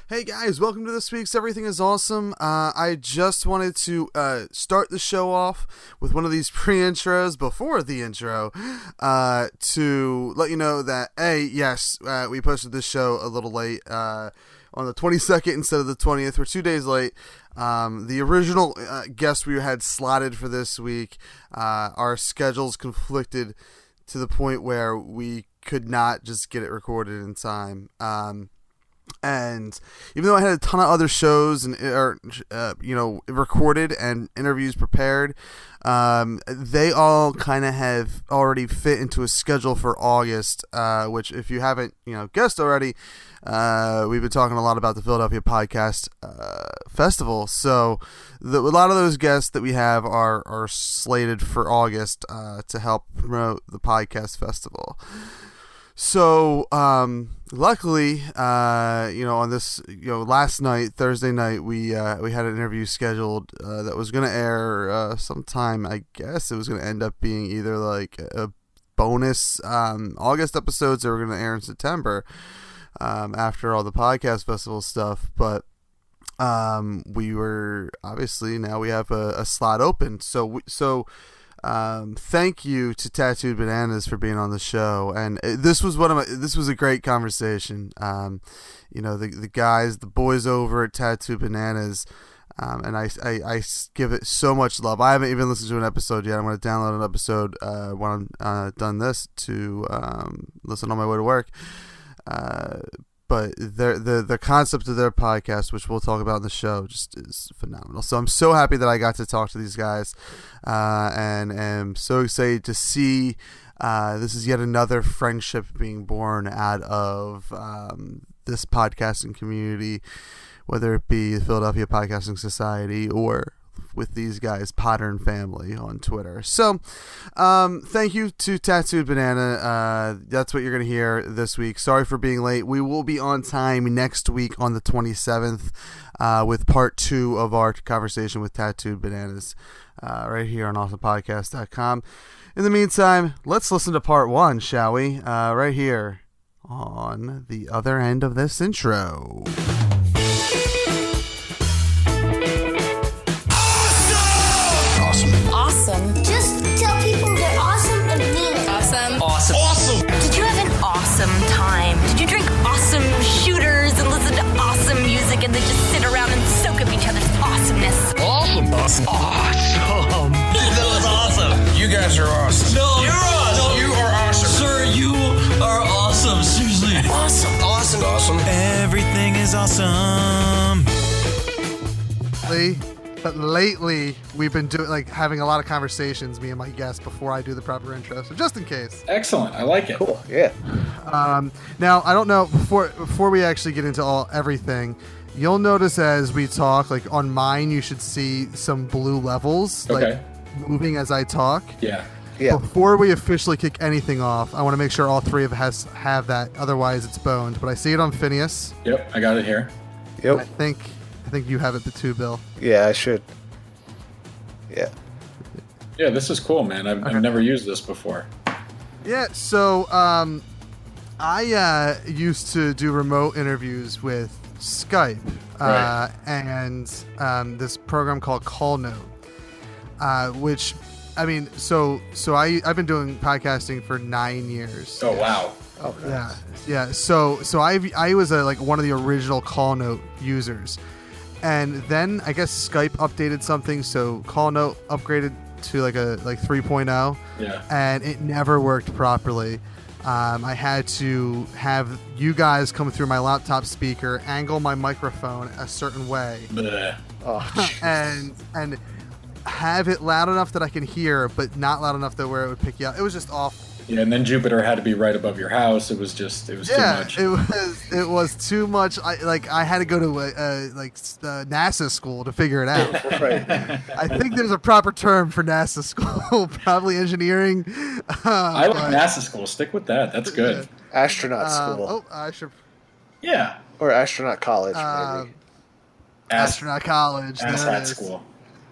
Hey guys, welcome to this week's Everything is Awesome. I just wanted to start the show off with one of these pre-intros before the intro to let you know that, yes, we posted this show a little late on the 22nd instead of the 20th. We're 2 days late. The original guest we had slotted for this week, our schedules conflicted to the point where we could not just get it recorded in time. And even though I had a ton of other shows and recorded and interviews prepared, they all kind of have already fit into a schedule for August, which if you haven't guessed already, we've been talking a lot about the Philadelphia Podcast Festival. So a lot of those guests that we have are slated for August to help promote the podcast festival. So, luckily, on this, last night, Thursday night, we had an interview scheduled, that was going to air, sometime. I guess it was going to end up being either like a bonus, August episodes that were going to air in September, after all the podcast festival stuff. But, we were obviously now we have a slot open. Thank you to Tattooed Bananas for being on the show, and this was a great conversation. The guys, the boys over at Tattooed Bananas, and I give it so much love. I haven't even listened to an episode yet. I'm going to download an episode when I'm done this to listen on my way to work. But the concept of their podcast, which we'll talk about in the show, just is phenomenal. So I'm so happy that I got to talk to these guys, and am so excited to see this is yet another friendship being born out of this podcasting community, whether it be the Philadelphia Podcasting Society or with these guys, Potter and Family on Twitter. So, thank you to Tattooed Banana. That's what you're going to hear this week. Sorry for being late. We will be on time next week on the 27th with part 2 of our conversation with Tattooed Bananas right here on awesomepodcast.com. In the meantime, let's listen to part 1, shall we? Right here on the other end of this intro. Awesome. Just tell people they're awesome and mean it. Awesome. Awesome. Awesome. Did you have an awesome time? Did you drink awesome shooters and listen to awesome music and then just sit around and soak up each other's awesomeness? Awesome. Awesome. Awesome. That was awesome. You guys are awesome. No, you're awesome. No, you are awesome. Sir, you are awesome. Seriously. Awesome. Awesome. Awesome. Everything is awesome. But lately, we've been having a lot of conversations, me and my guests, before I do the proper intro. So just in case. Excellent. I like it. Cool. Yeah. Now, I don't know, before we actually get into everything, you'll notice as we talk, like on mine, you should see some blue levels, Okay. like moving as I talk. Yeah. Yeah. Before we officially kick anything off, I want to make sure all three of us have that. Otherwise, it's boned. But I see it on Finnius. Yep. I got it here. Yep. I think you have it too, Bill. Yeah, I should. Yeah. Yeah, this is cool, man. I've never used this before. Yeah, so I used to do remote interviews with Skype, Right. and this program called Call Note, which, I mean, so I've been doing podcasting for 9 years. Oh, wow. Oh, nice. Yeah. So I was one of the original Call Note users. And then I guess Skype updated something, so Call Note upgraded to like 3.0. Yeah. And it never worked properly. I had to have you guys come through my laptop speaker, angle my microphone a certain way, Bleh. Oh, and have it loud enough that I can hear, but not loud enough that where it would pick you up. It was just awful. Yeah, and then Jupiter had to be right above your house. It was too much. It was too much. I had to go to NASA school to figure it out. right. I think there's a proper term for NASA school, probably engineering. I like NASA school. Stick with that. That's good. Astronaut school. I should. Yeah. Or astronaut college, maybe. Astronaut college. There it Asshat is. school.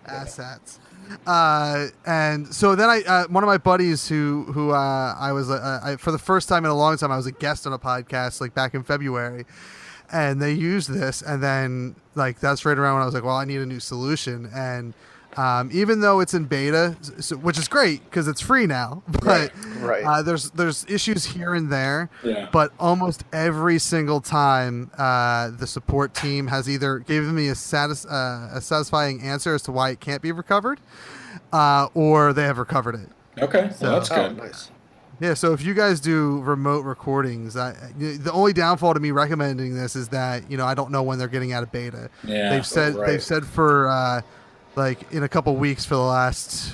Assets. And so then one of my buddies who I was for the first time in a long time, I was a guest on a podcast back in February, and they used this, and then like that's right around when I was like, well, I need a new solution. And even though it's in beta, which is great because it's free now, but Right. there's issues here and there. Yeah. But almost every single time, the support team has either given me a satisfying answer as to why it can't be recovered, or they have recovered it. Okay, well, that's Oh, good. nice. Yeah, so if you guys do remote recordings, the only downfall to me recommending this is that I don't know when they're getting out of beta. Yeah, they've said for like in a couple weeks for the last.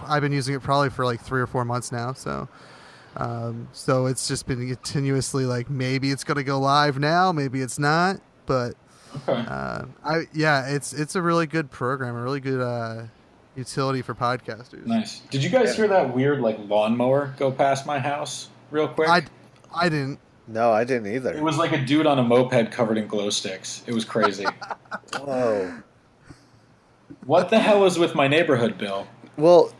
I've been using it probably for like 3 or 4 months now, so it's just been continuously like maybe it's gonna go live now, maybe it's not, but Okay. it's a really good program, a really good utility for podcasters. Nice. Did you guys hear that weird like lawnmower go past my house real quick? I didn't. No, I didn't either. It was like a dude on a moped covered in glow sticks. It was crazy. Whoa. What the hell is with my neighborhood, Bill? Well,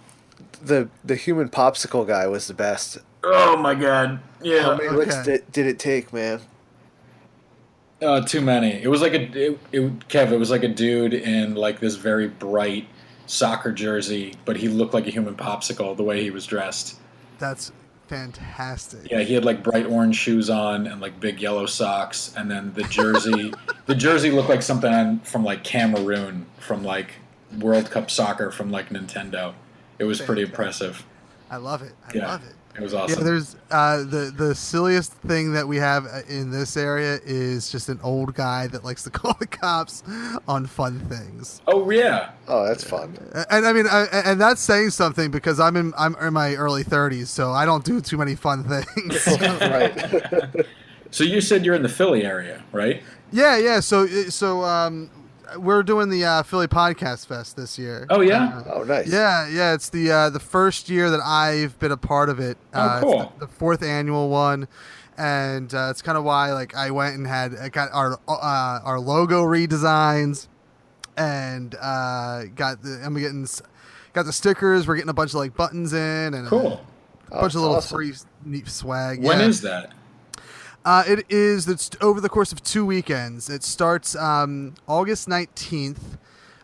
the human popsicle guy was the best. Oh my god. Yeah. How many licks did it take, man? Too many. It was like Kev, it was like a dude in like this very bright soccer jersey, but he looked like a human popsicle the way he was dressed. That's fantastic. Yeah, he had like bright orange shoes on and like big yellow socks, and then the jersey looked like something from like Cameroon from like World Cup soccer from like Nintendo. It was pretty impressive. I love it. I love it. It was awesome. Yeah, there's the silliest thing that we have in this area is just an old guy that likes to call the cops on fun things. Oh yeah. Oh, that's fun. And I mean, and that's saying something because I'm in my early 30s, so I don't do too many fun things. Right. So you said you're in the Philly area, right? Yeah. So we're doing the Philly Podcast Fest this year. Oh yeah. Oh, nice. Yeah. It's the first year that I've been a part of it. Oh, cool. It's the 4th annual one, and it's kind of why like I went and I got our logo redesigns, and got the stickers. We're getting a bunch of like buttons in, and Cool. a bunch of little awesome. free neat swag. When is that? It's over the course of 2 weekends. It starts August 19th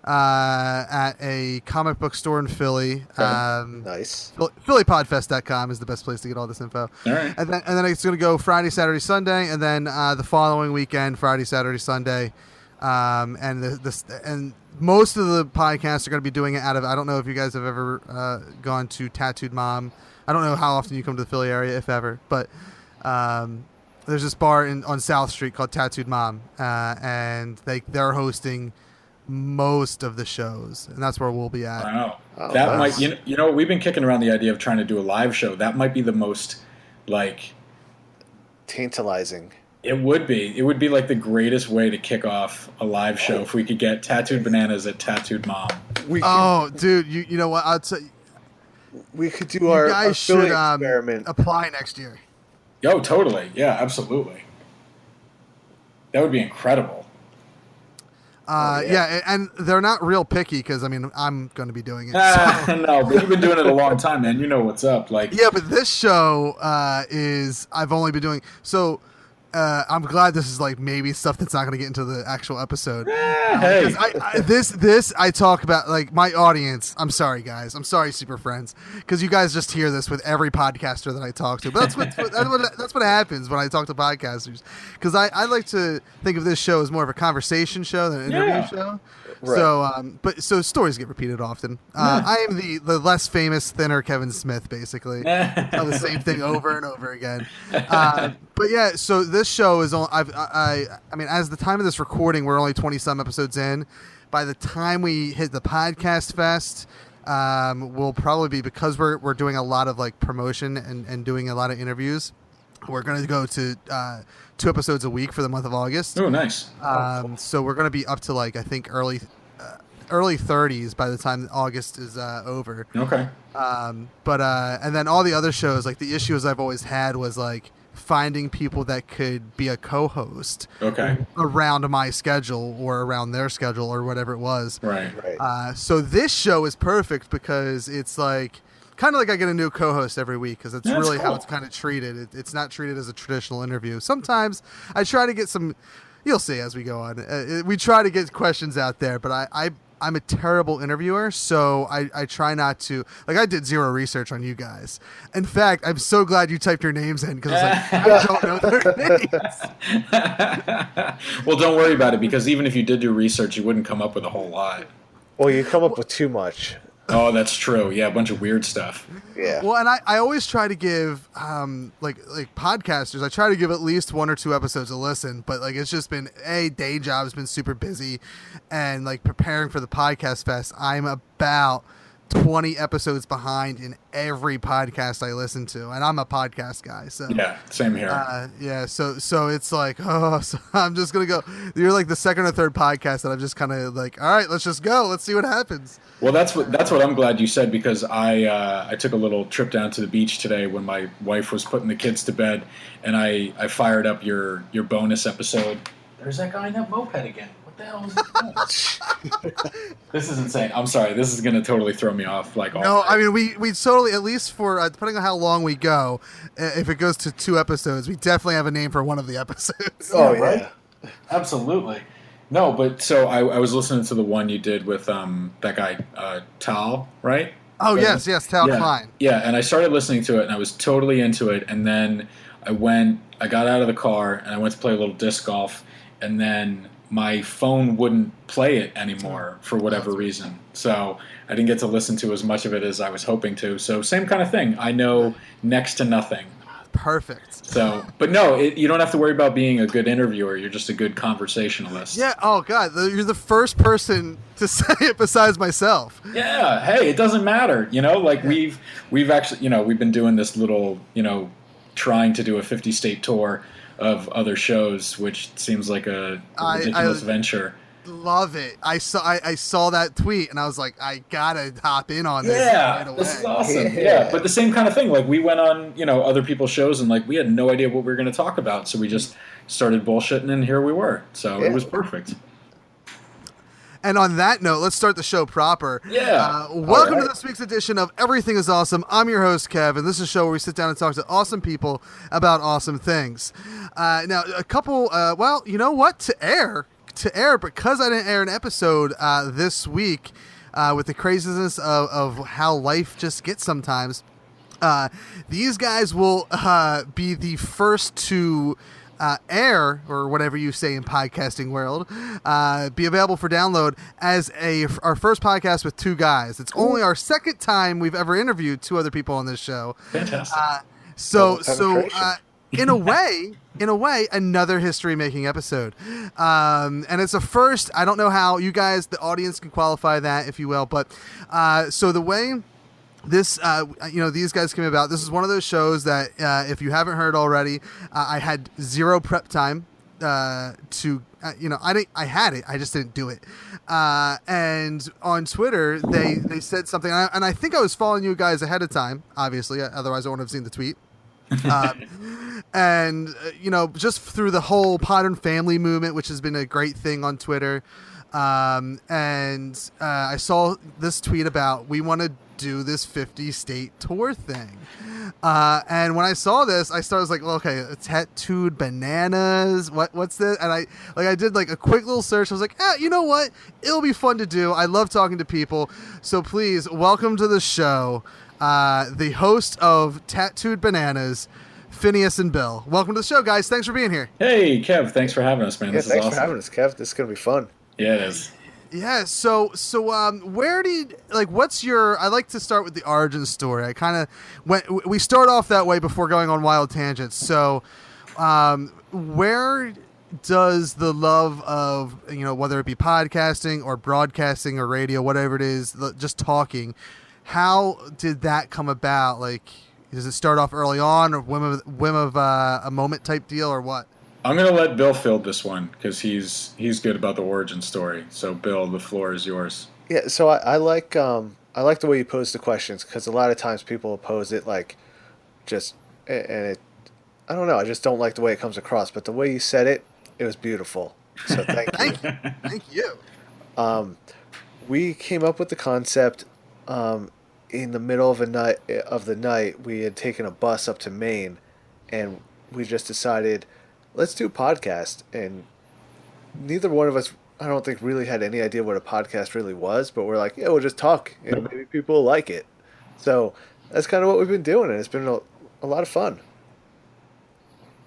at a comic book store in Philly. Nice. PhillyPodfest.com is the best place to get all this info. All right. And then it's going to go Friday, Saturday, Sunday, and then the following weekend, Friday, Saturday, Sunday. And most of the podcasts are going to be doing it out of. I don't know if you guys have ever gone to Tattooed Mom. I don't know how often you come to the Philly area, if ever, but. There's this bar on South Street called Tattooed Mom, and they're hosting most of the shows, and that's where we'll be at. Wow. Oh, That nice. might you know we've been kicking around the idea of trying to do a live show. That might be the most like Tantalizing. it would be like the greatest way to kick off a live show if we could get Tattooed Bananas at Tattooed Mom. We could, Oh, dude, you know what? I'll tell you, we could do you our guys Philly should experiment. apply next year. Oh, totally. Yeah, absolutely. That would be incredible. Yeah, and they're not real picky because I mean I'm going to be doing it. So. No, but you've been doing it a long time, man. You know what's up. Like, Yeah, but this show is I've only been doing so. I'm glad this is like maybe stuff that's not going to get into the actual episode. hey, 'Cause this I talk about like my audience. I'm sorry, guys. I'm sorry, super friends, because you guys just hear this with every podcaster that I talk to. But that's what happens when I talk to podcasters. Because I like to think of this show as more of a conversation show than an interview show. Right. So stories get repeated often. I am the less famous, thinner Kevin Smith, basically. Tell the same thing over and over again. But yeah, so this show is only. I mean, as the time of this recording, we're only 20 some episodes in. By the time we hit the podcast fest, we'll probably be, because we're doing a lot of like promotion and doing a lot of interviews. We're going to go to 2 episodes a week for the month of August. oh, nice. So we're going to be up to like I think early 30s by the time August is over. Okay. But and then all the other shows, like the issues I've always had was like finding people that could be a co-host Okay. around my schedule or around their schedule or whatever it was. Right. Right. So this show is perfect because it's like kind of like I get a new co-host every week because it's That's really how cool. it's kind of treated. It's not treated as a traditional interview. Sometimes I try to get some You'll see as we go on. We try to get questions out there, but I'm a terrible interviewer, so I try not to. Like, I did zero research on you guys. In fact, I'm so glad you typed your names in, because I was like, I don't know their names. Well, don't worry about it, because even if you did do research, you wouldn't come up with a whole lot. Well, you come up with too much. Oh, that's true. Yeah, a bunch of weird stuff. Yeah. Well, and I always try to give like podcasters, I try to give at least 1 or 2 episodes a listen, but like it's just been day job's been super busy, and like preparing for the podcast fest, I'm about 20 episodes behind in every podcast I listen to, and I'm a podcast guy, so Yeah, same here. so it's like, so I'm just gonna go. You're like the second or third podcast that I'm just kind of like, all right, let's just go, let's see what happens. Well, that's what I'm glad you said, because I took a little trip down to the beach today when my wife was putting the kids to bed, and I fired up your bonus episode. There's that guy in that moped again. What the hell is this? This is insane. I'm sorry. This is going to totally throw me off. Like, No, I mean, we totally, at least for depending on how long we go, if it goes to 2 episodes, we definitely have a name for one of the episodes. Oh, Yeah, right? yeah. Absolutely. No, but so I was listening to the one you did with that guy Tal, right? Oh, yes, Tal Yeah. Klein. Yeah, and I started listening to it, and I was totally into it, and then I got out of the car, and I went to play a little disc golf, and then my phone wouldn't play it anymore for whatever reason. So I didn't get to listen to as much of it as I was hoping to. So same kind of thing. I know next to nothing. Perfect. So, but no, you don't have to worry about being a good interviewer. You're just a good conversationalist. Yeah. Oh God, you're the first person to say it besides myself. Yeah. Hey, it doesn't matter. Like we've actually, we've been doing this little, trying to do a 50-state tour of other shows, which seems like a ridiculous venture. Love it. I saw that tweet, and I was like, I gotta hop in on this right away. This is awesome. Yeah, but the same kind of thing. Like, we went on, other people's shows, and like we had no idea what we were going to talk about, so we just started bullshitting, and here we were. So It was perfect. And on that note, let's start the show proper. Yeah. Welcome to this week's edition of Everything is Awesome. I'm your host, Kev, and this is a show where we sit down and talk to awesome people about awesome things. Now, a couple, you know what? To air, because I didn't air an episode this week with the craziness of how life just gets sometimes, these guys will be the first to air, or whatever you say in podcasting world, be available for download as our first podcast with 2 guys. It's only our second time we've ever interviewed 2 other people on this show. Fantastic. So in a way, another history-making episode. And it's a first. I don't know how you guys, the audience, can qualify that, if you will. But so the way this, these guys came about, this is one of those shows that, if you haven't heard already, I had zero prep time I had it, I just didn't do it. And on Twitter, they said something, and I think I was following you guys ahead of time, obviously, otherwise I wouldn't have seen the tweet. Just through the whole Modern Family movement, which has been a great thing on Twitter. I saw this tweet about, we want to do this 50-state tour thing. And when I saw this, I was like, well, okay, tattooed bananas. What's this? And I did like a quick little search. I was like, you know what? It'll be fun to do. I love talking to people. So please welcome to the show, the host of Tattooed Bananas, Finnius and Bill. Welcome to the show, guys. Thanks for being here. Hey, Kev. Thanks for having us, man. Yeah, this is thanks awesome. for having us, Kev. This is going to be fun. Yeah, it is. Yeah, so where did, what's your, I like to start with the origin story. We start off that way before going on wild tangents. So, where does the love of, whether it be podcasting or broadcasting or radio, whatever it is, just talking, how did that come about? Like, does it start off early on, or whim of a moment type deal, or what? I'm going to let Bill field this one because he's good about the origin story. So, Bill, the floor is yours. Yeah, so I like the way you pose the questions, because a lot of times people pose it I don't know, I just don't like the way it comes across. But the way you said it, it was beautiful. So thank you. Thank you. We came up with the concept in the middle of the night. We had taken a bus up to Maine, and we just decided, let's do a podcast. And neither one of us, I don't think, really had any idea what a podcast really was, but we're like, yeah, we'll just talk, and maybe people will like it. So that's kind of what we've been doing, and it's been a lot of fun.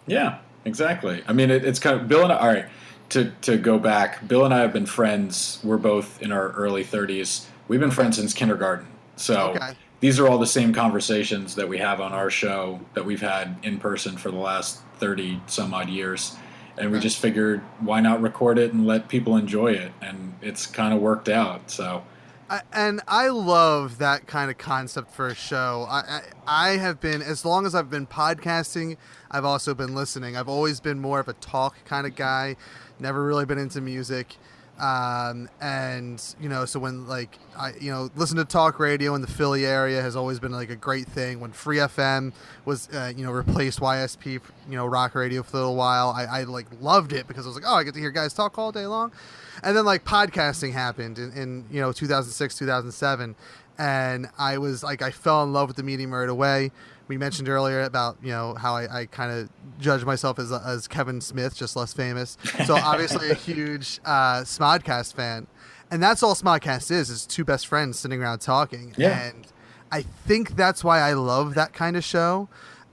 Yeah, exactly. I mean, it's kind of Bill and I. All right, to go back, Bill and I have been friends. We're both in our early 30s. We've been friends since kindergarten. So Okay. these are all the same conversations that we have on our show that we've had in person for the last 30 some odd years. And we just figured, why not record it and let people enjoy it? And it's kind of worked out. So And I love that kind of concept for a show. I have been, as long as I've been podcasting, I've also been listening. I've always been more of a talk kind of guy, never really been into music. And so when listen to talk radio in the Philly area has always been like a great thing. When Free FM was replaced YSP, rock radio for a little while, I like loved it because I was like, oh, I get to hear guys talk all day long. And then like podcasting happened in 2006, 2007, and I was like, I fell in love with the medium right away. We mentioned earlier about how I kind of judge myself as Kevin Smith, just less famous. So obviously a huge Smodcast fan, and that's all Smodcast is two best friends sitting around talking. Yeah. And I think that's why I love that kind of show.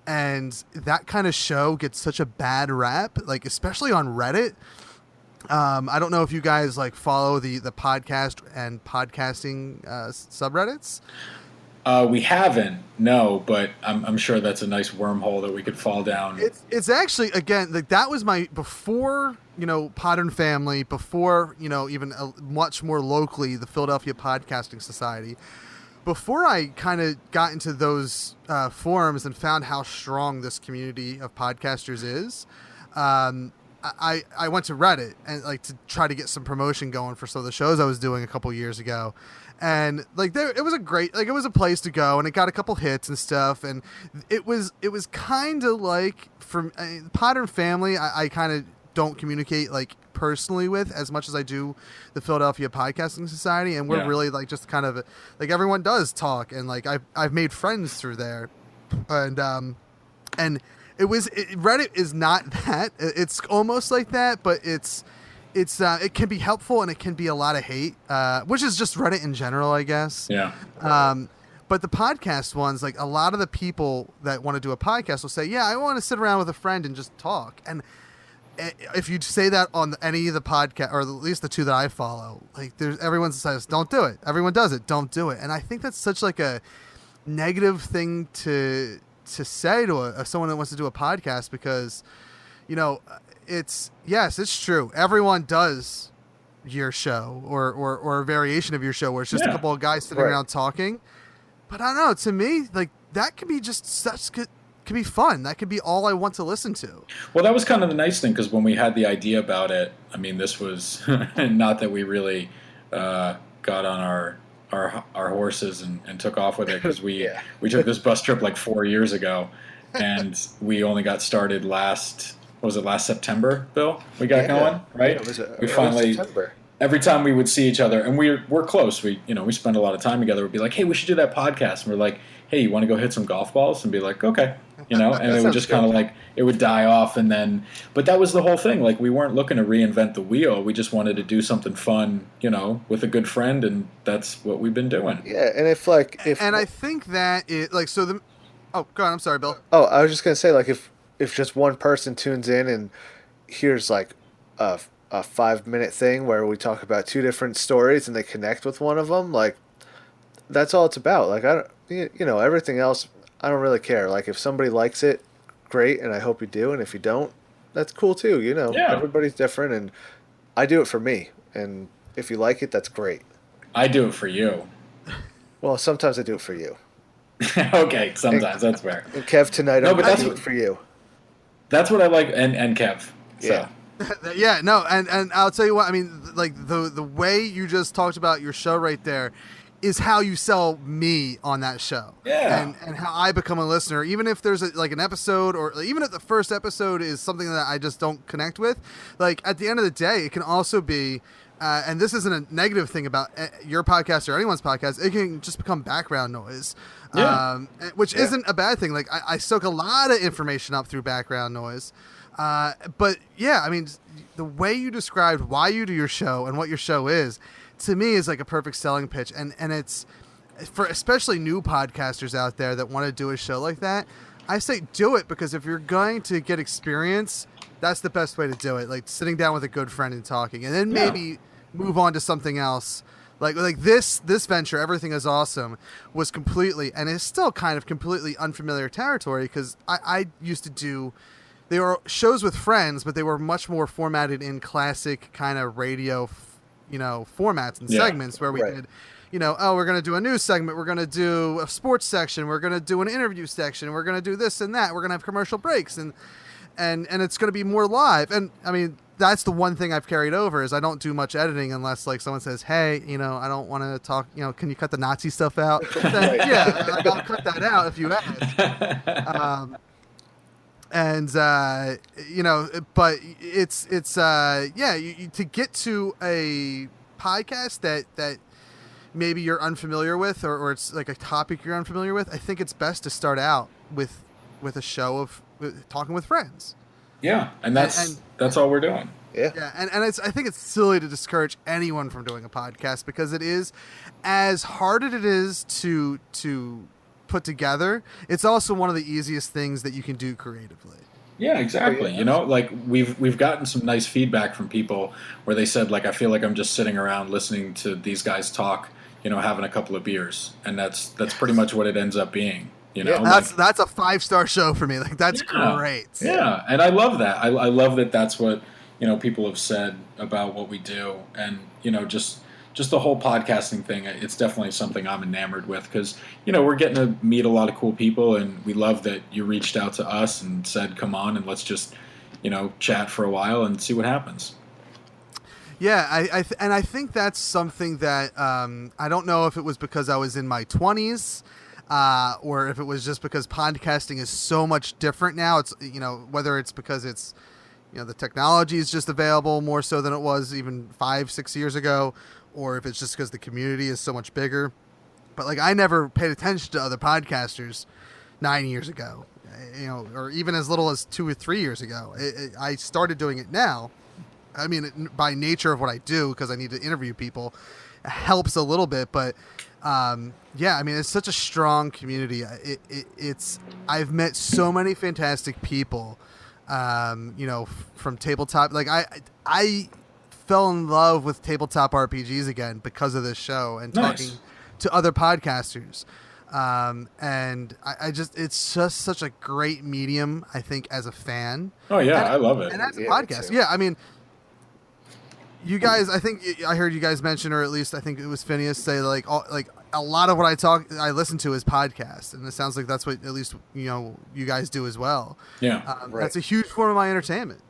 And that kind of show gets such a bad rap, like especially on Reddit. I don't know if you guys like follow the podcast and podcasting subreddits. we haven't, no, but I'm sure that's a nice wormhole that we could fall down. It's actually, again, like that was my before Podern Family, before even much more locally the Philadelphia Podcasting Society. Before I kind of got into those forums and found how strong this community of podcasters is, I went to Reddit and like to try to get some promotion going for some of the shows I was doing a couple years ago. And like it was it was a place to go, and it got a couple hits and stuff. And it was kind of like from Podern Family. I kind of don't communicate like personally with as much as I do the Philadelphia Podcasting Society, and we're really like just kind of like everyone does talk, and like I've made friends through there, and Reddit is not that. It's almost like that, but it can be helpful and it can be a lot of hate, which is just Reddit in general, I guess. Yeah. But the podcast ones, like a lot of the people that want to do a podcast will say, yeah, I want to sit around with a friend and just talk. And if you say that on any of the podcast, or at least the two that I follow, like everyone says, don't do it. Everyone does it. Don't do it. And I think that's such like a negative thing to say to someone that wants to do a podcast, because it's true, everyone does your show or a variation of your show where it's just a couple of guys sitting around talking. But I don't know, to me, like that could be just such good, could be fun. That could be all I want to listen to. Well, that was kind of the nice thing, because when we had the idea about it, I mean, this was not that we really got on our horses and took off with it, because we took this bus trip like 4 years ago, and we only got started last September, Bill? We got going, right? Yeah, we finally September. Every time we would see each other, and we're close. We spend a lot of time together. We'd be like, hey, we should do that podcast. And we're like, hey, you want to go hit some golf balls? And be like, okay. And it would just kind of like, it would die off, and then, but that was the whole thing. Like, we weren't looking to reinvent the wheel. We just wanted to do something fun, with a good friend, and that's what we've been doing. Yeah, and and I think that it like so the. Oh, go on. I'm sorry, Bill. Oh, I was just gonna say, like, if just one person tunes in and hears like a 5-minute thing where we talk about two different stories and they connect with one of them, like that's all it's about. Like everything else, I don't really care. Like if somebody likes it, great, and I hope you do. And if you don't, that's cool too. Everybody's different, and I do it for me. And if you like it, that's great. I do it for you. Well, sometimes I do it for you. Okay, sometimes that's fair. And Kev, tonight I'm going to do it for you. That's what I like, and Kev. So. Yeah. Yeah, no, and I'll tell you what, I mean, like the way you just talked about your show right there is how you sell me on that show. Yeah. And how I become a listener, even if there's an episode, or even if the first episode is something that I just don't connect with, like at the end of the day, it can also be, and this isn't a negative thing about your podcast or anyone's podcast, it can just become background noise. Which isn't a bad thing. Like I soak a lot of information up through background noise. But yeah, I mean, the way you described why you do your show and what your show is, to me, is like a perfect selling pitch. And it's for especially new podcasters out there that want to do a show like that. I say do it, because if you're going to get experience, that's the best way to do it. Like sitting down with a good friend and talking, and then maybe move on to something else. Like this venture, Everything Is Awesome, was completely, and is still kind of completely unfamiliar territory, because I used to do, they were shows with friends, but they were much more formatted in classic kind of radio, formats and segments where we did, we're going to do a news segment, we're going to do a sports section, we're going to do an interview section, we're going to do this and that, we're going to have commercial breaks, and it's going to be more live. And I mean, that's the one thing I've carried over, is I don't do much editing unless like someone says, hey, I don't want to talk, can you cut the Nazi stuff out? Then, yeah, I'll cut that out if you ask. But it's to get to a podcast that maybe you're unfamiliar with, or it's like a topic you're unfamiliar with, I think it's best to start out with a show of talking with friends. Yeah, and that's all we're doing. Yeah. And I think it's silly to discourage anyone from doing a podcast, because it is, as hard as it is to put together, it's also one of the easiest things that you can do creatively. Yeah, exactly. Like we've gotten some nice feedback from people where they said, like, I feel like I'm just sitting around listening to these guys talk, having a couple of beers, and that's pretty much what it ends up being. That's a 5-star show for me. Like, that's great. Yeah, and I love that. I love that. That's what people have said about what we do, and just the whole podcasting thing. It's definitely something I'm enamored with, because we're getting to meet a lot of cool people, and we love that you reached out to us and said, come on and let's just chat for a while and see what happens. Yeah, I think that's something that I don't know if it was because I was in my 20s, or if it was just because podcasting is so much different now. It's whether it's because it's the technology is just available more so than it was even 5-6 years ago, or if it's just because the community is so much bigger. But like, I never paid attention to other podcasters 9 years ago, or even as little as 2 or 3 years ago. I started doing it now. I mean, by nature of what I do, because I need to interview people, it helps a little bit. But I mean, it's such a strong community. I've met so many fantastic people, from tabletop. Like I fell in love with tabletop RPGs again because of this show and talking to other podcasters. And I just, it's just such a great medium, I think, as a fan. Oh yeah, I love it. And as a podcast. Yeah, I mean, you guys, I think I heard you guys mention, or at least I think it was Finnius say, like a lot of what I listen to is podcasts, and it sounds like that's what at least you guys do as well. Yeah, That's a huge form of my entertainment.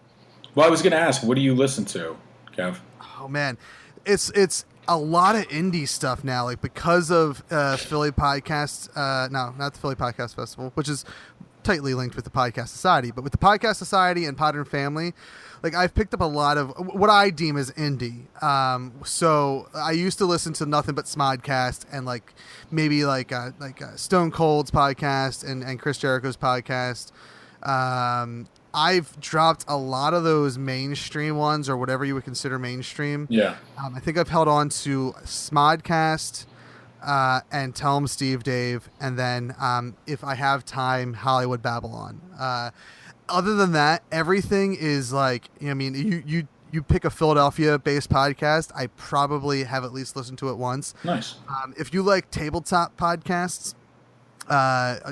Well, I was going to ask, what do you listen to, Kev? Oh man, it's a lot of indie stuff now, like because of Philly Podcast. No, not the Philly Podcast Festival, which is tightly linked with the Podcast Society, but with the Podcast Society and Podern Family, like I've picked up a lot of what I deem as indie. So I used to listen to nothing but Smodcast and like maybe like Stone Cold's podcast and Chris Jericho's podcast. I've dropped a lot of those mainstream ones, or whatever you would consider mainstream. Yeah. I think I've held on to Smodcast, and Tell 'em Steve Dave, and then if I have time, Hollywood Babylon. Other than that, everything is like, I mean, you pick a Philadelphia-based podcast, I probably have at least listened to it once. Nice. If you like tabletop podcasts,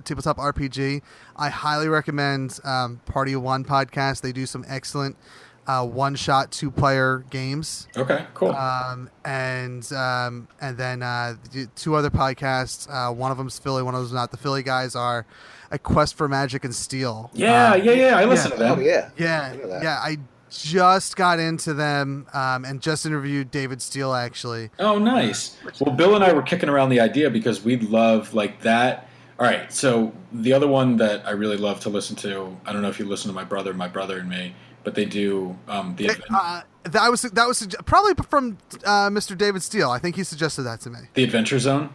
tabletop RPG, I highly recommend Party of One podcast. They do some excellent one-shot 2-player games. Okay, cool. And then 2 other podcasts. One of them's Philly, one of them's not. The Philly guys are A Quest for Magic and Steel. Yeah. I listen to them. Oh yeah. Yeah. I just got into them and just interviewed David Steele, actually. Oh, nice. Well, Bill and I were kicking around the idea because we love like that. All right, so the other one that I really love to listen to, I don't know if you listen to my brother and me, but they do that was probably from Mr. David Steele. I think he suggested that to me. The Adventure Zone.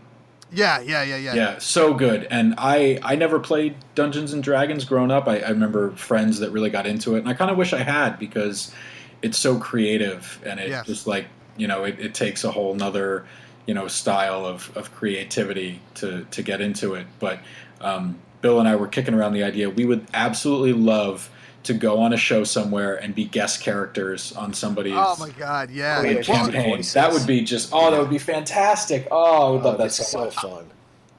Yeah, so good. And I never played Dungeons and Dragons growing up. I remember friends that really got into it, and I kind of wish I had because it's so creative and it Yes. just like it takes a whole nother style of creativity to get into it. But Bill and I were kicking around the idea we would absolutely love to go on a show somewhere and be guest characters on somebody's Oh my God, yeah. Create campaign. voices. That would be that would be fantastic. Oh, I would love that It's so much. fun.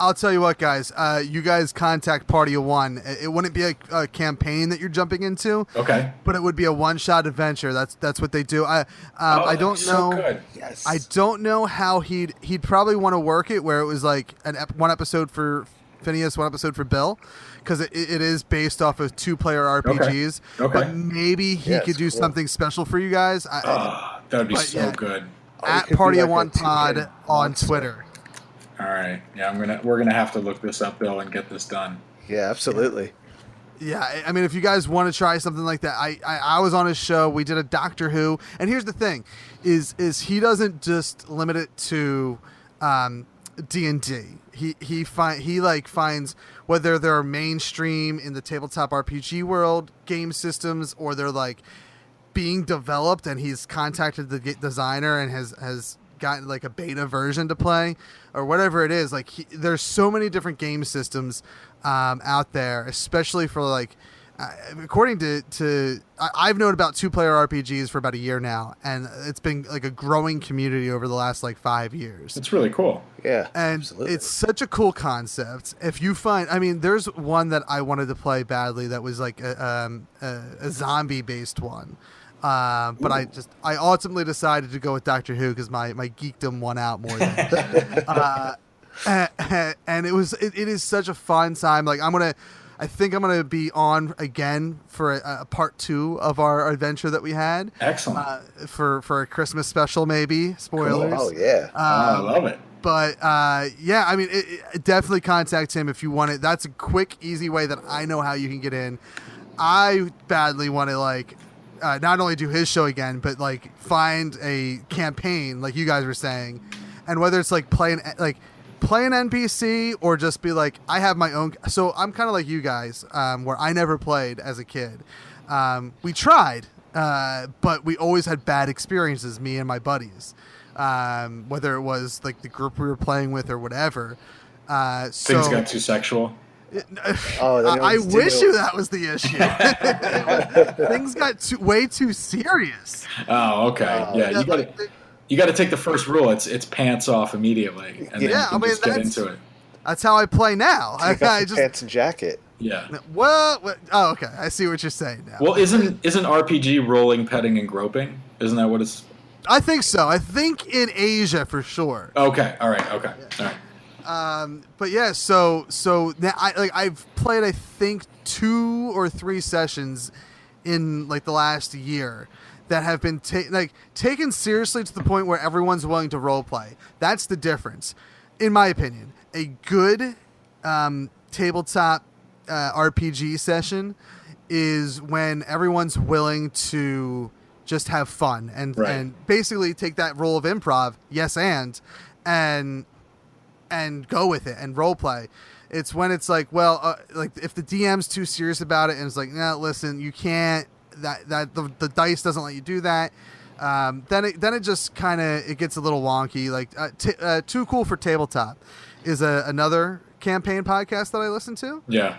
I'll tell you what, guys. You guys contact Party of One. It wouldn't be a campaign that you're jumping into, Okay. but it would be a one-shot adventure. That's what they do. I That'd don't be so know. good. Yes. I don't know how he'd probably want to work it where it was like one episode for Phineas, one episode for Bill, because it is based off of 2-player RPGs. Okay. But maybe he Yeah, could it's do cool. something special for you guys. That would be But so yeah. good. At could be Party of like a One Pod two-headed on monster. Twitter. All right. Yeah, we're gonna have to look this up, Bill, and get this done. Yeah, absolutely. Yeah, I mean, if you guys want to try something like that, I was on his show. We did a Doctor Who, and here's the thing: is he doesn't just limit it to D&D. He finds whether they're mainstream in the tabletop RPG world game systems or they're like being developed, and he's contacted the designer and has gotten like a beta version to play or whatever it is. Like there's so many different game systems out there, especially for like according to I've known about 2-player RPGs for about a year now, and it's been like a growing community over the last like 5 years. It's really cool. Yeah, And absolutely. it's such a cool concept. If you find, I mean, there's one that I wanted to play badly that was like a zombie based one. But I ultimately decided to go with Doctor Who because my geekdom won out more than and it is such a fun time. Like I think I'm gonna be on again for a part 2 of our adventure that we had. Excellent. For a Christmas special, maybe. Spoilers. Oh yeah. I love it. But yeah, I mean, definitely contact him if you want it. That's a quick, easy way that I know how you can get in. I badly want to like not only do his show again, but like find a campaign like you guys were saying, and whether it's like play an NPC or just be like, I have my own. So I'm kind of like you guys, where I never played as a kid. We tried, but we always had bad experiences, me and my buddies. Whether it was like the group we were playing with or whatever. Things got too sexual. Oh, they I always wish do. you that was the issue. Things got way too serious. Oh, okay. Yeah, you got to take the first rule. It's pants off immediately, and then Yeah, you can I mean, just get that's- into it. That's how I play now. Take off I the just pants and jacket. Yeah. what? Oh, okay. I see what you're saying now. Well, isn't RPG rolling, petting, and groping? Isn't that what it's? I think so. I think in Asia for sure. Okay. All right. Okay. All right. But yeah, so now I've played I think 2 or 3 sessions in like the last year that have been taken seriously to the point where everyone's willing to role play. That's the difference, in my opinion. A good tabletop RPG session is when everyone's willing to just have fun and Right. and basically take that role of improv, yes, and go with it and role play. It's when it's like, well, like if the DM's too serious about it and it's like, no, listen, you can't. That the dice doesn't let you do that. Then it just kind of it gets a little wonky. Like Too Cool for Tabletop is another campaign podcast that I listen to. Yeah.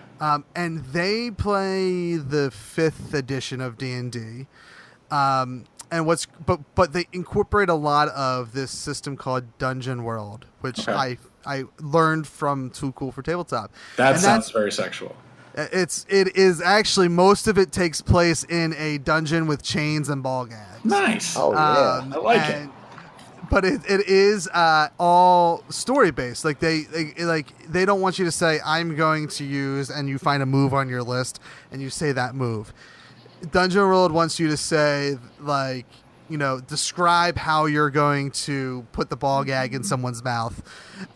And they play the 5th edition of D&D. And but they incorporate a lot of this system called Dungeon World, which Okay. I learned from Too Cool for Tabletop. That And sounds very sexual. it is actually most of it takes place in a dungeon with chains and ball gags. Nice. Oh yeah. I like it. But it is all story based. Like they don't want you to say I'm going to use and you find a move on your list and you say that move. Dungeon World wants you to say like, describe how you're going to put the ball gag in someone's mouth,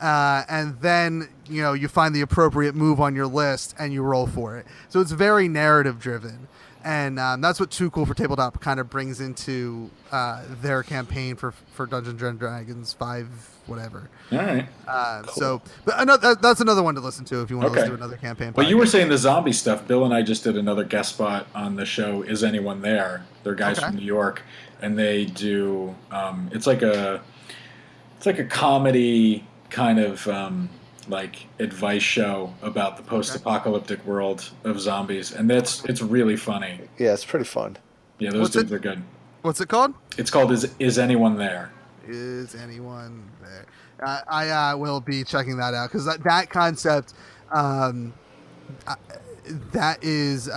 and then you find the appropriate move on your list and you roll for it. So it's very narrative driven, And that's what Too Cool for Tabletop kind of brings into their campaign for Dungeons and Dragons 5, whatever. All right. So, but that's another one to listen to if you want to listen to another campaign. Well, you podcast. were saying the zombie stuff. Bill and I just did another guest spot on the show. Is Anyone There? They're guys from New York, and they do. It's like a comedy kind of like advice show about the post-apocalyptic world of zombies, and it's really funny. Yeah, it's pretty fun. Yeah, those dudes are good. What's it called? It's called Is Anyone There? Is anyone there? I will be checking that out because that concept, that is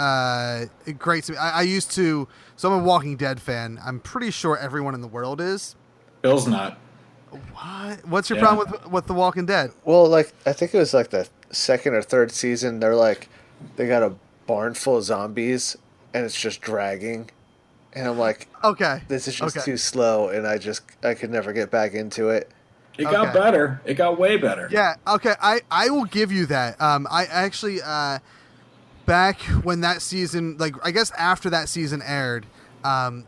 great to me. I used to, so I'm a Walking Dead fan. I'm pretty sure everyone in the world is. Bill's not. What? What's your problem with The Walking Dead? Well, like I think it was like the second or third season. They got a barn full of zombies, and it's just dragging. And I'm like, okay, this is just too slow, and I could never get back into it. It got better. It got way better. Yeah. Okay. I will give you that. I actually back when that season, like I guess after that season aired, I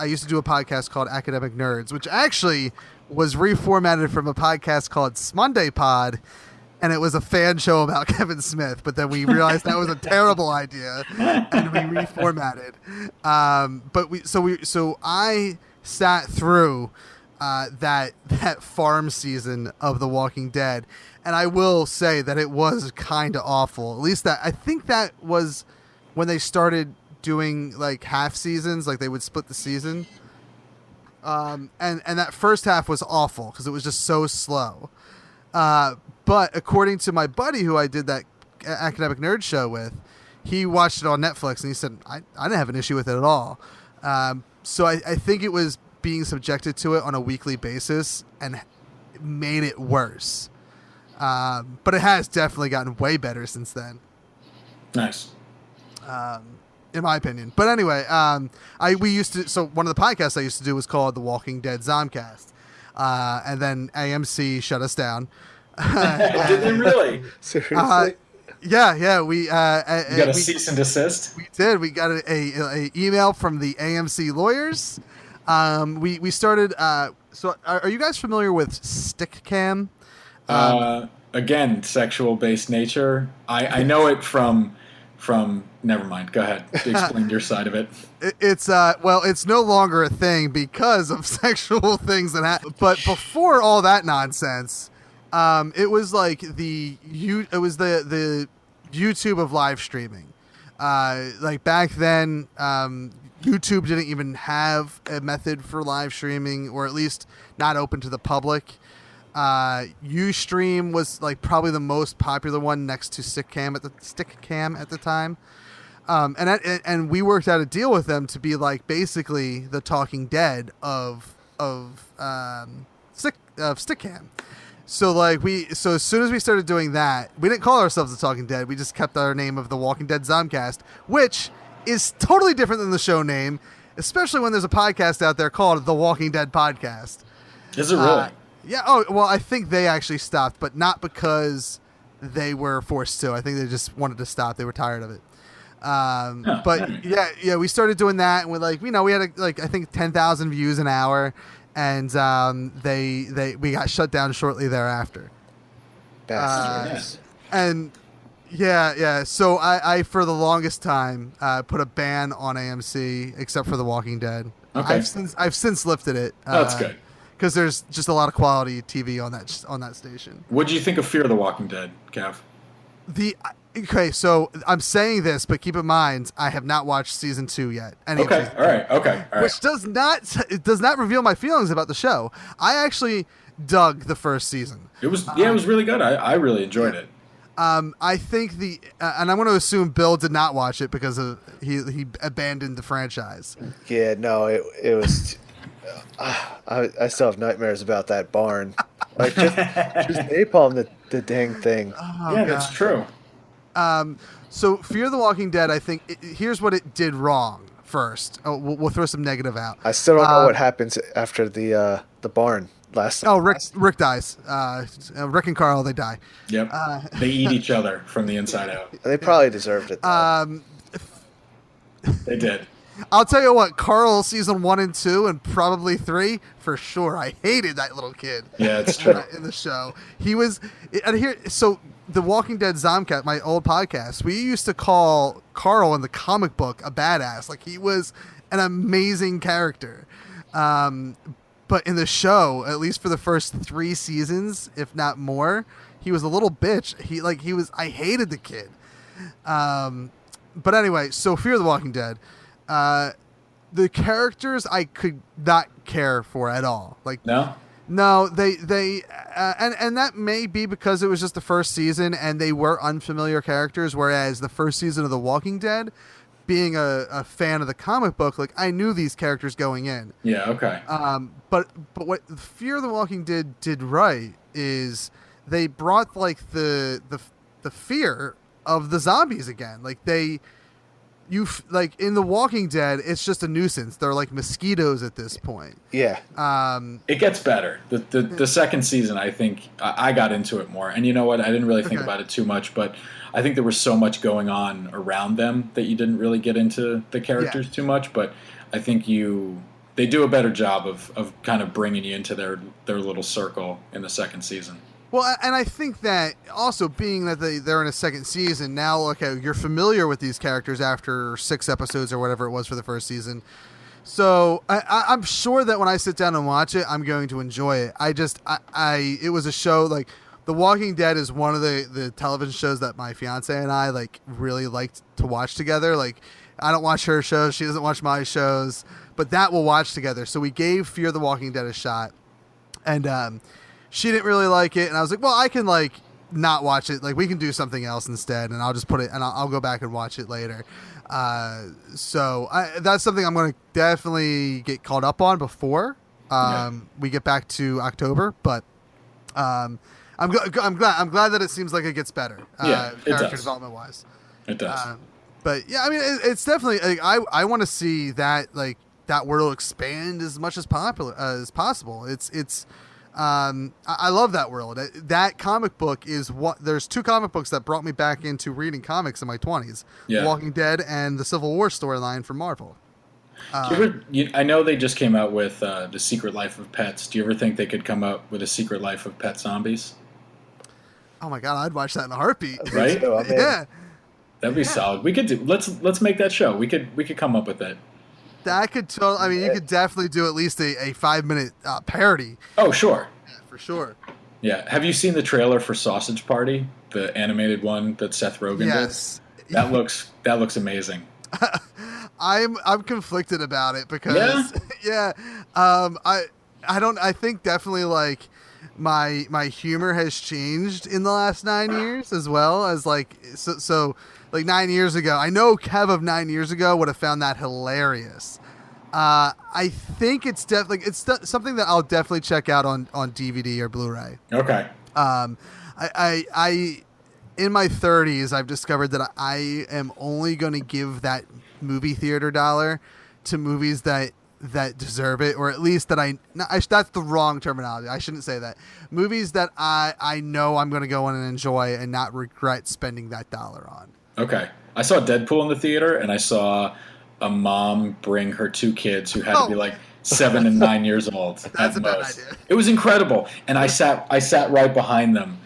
used to do a podcast called Academic Nerds, which actually was reformatted from a podcast called Monday Pod, and it was a fan show about Kevin Smith. But then we realized that was a terrible idea, and we reformatted. So I sat through that farm season of The Walking Dead, and I will say that it was kind of awful. At least I think that was when they started doing like half seasons, like they would split the season. And that first half was awful because it was just so slow. But according to my buddy who I did that Academic Nerd show with, he watched it on Netflix and he said, I didn't have an issue with it at all. So I think it was being subjected to it on a weekly basis and made it worse. But it has definitely gotten way better since then. Nice. In my opinion. But anyway, so one of the podcasts I used to do was called The Walking Dead Zomcast. And then AMC shut us down. Did they really? Seriously? Yeah. We you got a cease and desist? We did. We got a email from the AMC lawyers. We started. So are you guys familiar with Stickcam? Again, sexual based nature. I know it from. Never mind. Go ahead. Explain your side of it. It's no longer a thing because of sexual things that happen. But before all that nonsense, it was like the YouTube of live streaming. Like back then, YouTube didn't even have a method for live streaming, or at least not open to the public. Ustream was like probably the most popular one next to Stickcam at the time. And we worked out a deal with them to be like basically the Talking Dead of Stickcam. So as soon as we started doing that, we didn't call ourselves the Talking Dead. We just kept our name of the Walking Dead Zomcast, which is totally different than the show name, especially when there's a podcast out there called The Walking Dead Podcast. Is it really? Yeah. Oh, well, I think they actually stopped, but not because they were forced to. I think they just wanted to stop. They were tired of it. But yeah, we started doing that, and we had I think 10,000 views an hour, and we got shut down shortly thereafter. Bastards. And yeah. So I for the longest time put a ban on AMC except for The Walking Dead. Okay. I've since lifted it. That's good. Because there's just a lot of quality TV on that station. What do you think of Fear the Walking Dead, Kev? Okay, so I'm saying this, but keep in mind I have not watched season 2 yet. Okay, all right. Which does not reveal my feelings about the show. I actually dug the first season. It was really good. I really enjoyed it. I think and I'm going to assume Bill did not watch it because he abandoned the franchise. Yeah, no, it was. I still have nightmares about that barn. Like just napalm the dang thing. Oh, yeah, that's true. So Fear the Walking Dead, I think here's what it did wrong first. We'll throw some negative out. I still don't know what happens after the barn last time. Oh, Rick dies. Rick and Carl, they die. Yep. They eat each other from the inside out. They probably deserved it. They did. I'll tell you what, Carl season 1 and 2 and probably 3 for sure. I hated that little kid. Yeah, it's true. In the show, he was. And here, so the Walking Dead Zomcast, my old podcast, we used to call Carl in the comic book a badass. Like he was an amazing character. But in the show, at least for the first 3 seasons, if not more, he was a little bitch. He was. I hated the kid. But anyway, so Fear the Walking Dead. The characters I could not care for at all. Like no, they and that may be because it was just the first season and they were unfamiliar characters. Whereas the first season of The Walking Dead, being a fan of the comic book, like I knew these characters going in. Yeah. Okay. But what Fear the Walking Dead did right is they brought like the fear of the zombies again. Like like in The Walking Dead, it's just a nuisance. They're like mosquitoes at this point. Yeah. It gets better. The second season, I think I got into it more. And you know what? I didn't really think about it too much, but I think there was so much going on around them that you didn't really get into the characters too much. But I think they do a better job of kind of bringing you into their little circle in the second season. Well, and I think that also being that they're in a second season now, okay, you're familiar with these characters after 6 episodes or whatever it was for the first season. So I'm sure that when I sit down and watch it, I'm going to enjoy it. It was a show like The Walking Dead is one of the television shows that my fiance and I like really liked to watch together. Like I don't watch her shows, she doesn't watch my shows, but that we'll watch together. So we gave Fear the Walking Dead a shot, and she didn't really like it, and I was like, well, I can like not watch it. Like we can do something else instead, and I'll just put it, and I'll go back and watch it later. So that's something I'm going to definitely get caught up on before we get back to October. But I'm glad that it seems like it gets better. Character development wise. It does. But yeah, I mean, it's definitely like, I want to see that like that world expand as much as possible. It's I love that world. That comic book is what. There's 2 comic books that brought me back into reading comics in my 20s: Walking Dead and the Civil War storyline from Marvel. I know they just came out with The Secret Life of Pets. Do you ever think they could come out with A Secret Life of Pet Zombies? Oh my god, I'd watch that in a heartbeat. Right? Yeah, that'd be solid. We could do. Let's make that show. We could come up with it. That could totally. I mean, you could definitely do at least a 5-minute parody. Oh, sure. Yeah, for sure. Yeah. Have you seen the trailer for Sausage Party, the animated one that Seth Rogen did? That looks amazing. I'm conflicted about it because I think definitely like my humor has changed in the last 9 years as well as like so like 9 years ago. I know Kev of 9 years ago would have found that hilarious. I think it's something that I'll definitely check out on DVD or Blu-ray. Okay. I in my 30s, I've discovered that I am only going to give that movie theater dollar to movies that deserve it, or at least that that's the wrong terminology. I shouldn't say that. Movies that I know I'm going to go in and enjoy and not regret spending that dollar on. Okay. I saw Deadpool in the theater, and I saw a mom bring her 2 kids who had to be like 7 and 9 years old at most. Bad idea. It was incredible, and I sat right behind them,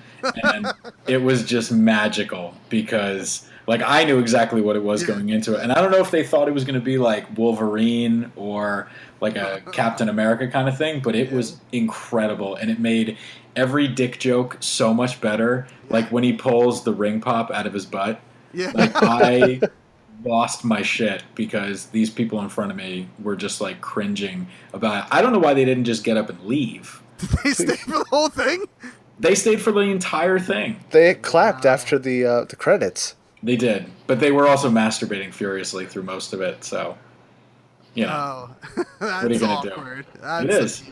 and it was just magical because like I knew exactly what it was going into it, and I don't know if they thought it was going to be like Wolverine or like a Captain America kind of thing, but it was incredible, and it made every dick joke so much better. Like when he pulls the ring pop out of his butt. Yeah. Like I lost my shit because these people in front of me were just like cringing about it. I don't know why they didn't just get up and leave. Did they stay for the whole thing? They stayed for the entire thing. They clapped after the credits. They did, but they were also masturbating furiously through most of it. So, you know, that's what are you gonna awkward. do? That's it is.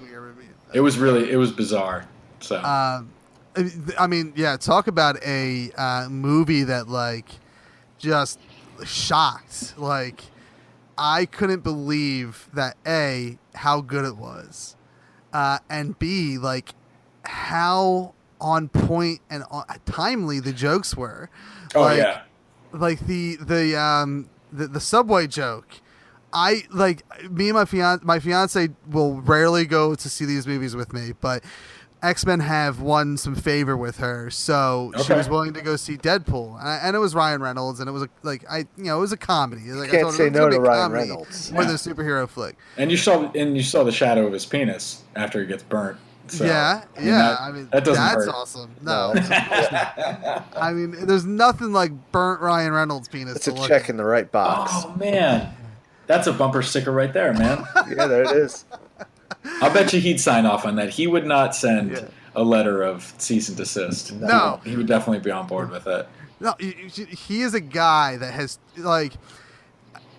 It was bizarre. So, I mean, yeah. Talk about a movie that like just shocked. Like, I couldn't believe that A, how good it was, and B, like how on point and timely the jokes were. Oh like, yeah. Like the the subway joke. I like me and my fiance will rarely go to see these movies with me, but X-Men have won some favor with her, so she Okay. was willing to go see Deadpool, and it was Ryan Reynolds, and it was it was a comedy. Like, I Can't told her, say it's no gonna to be a Ryan comedy Reynolds. more than a superhero flick. And you saw the shadow of his penis after he gets burnt. So, Yeah, that doesn't that's hurt. awesome. No, I mean, there's nothing like burnt Ryan Reynolds' penis. It's to a look check at. in the right box. Oh man, that's a bumper sticker right there, man. Yeah, there it is. I'll bet you he'd sign off on that. He would not send Yeah. a letter of cease and desist. No. He would definitely be on board with it. No, he is a guy that has like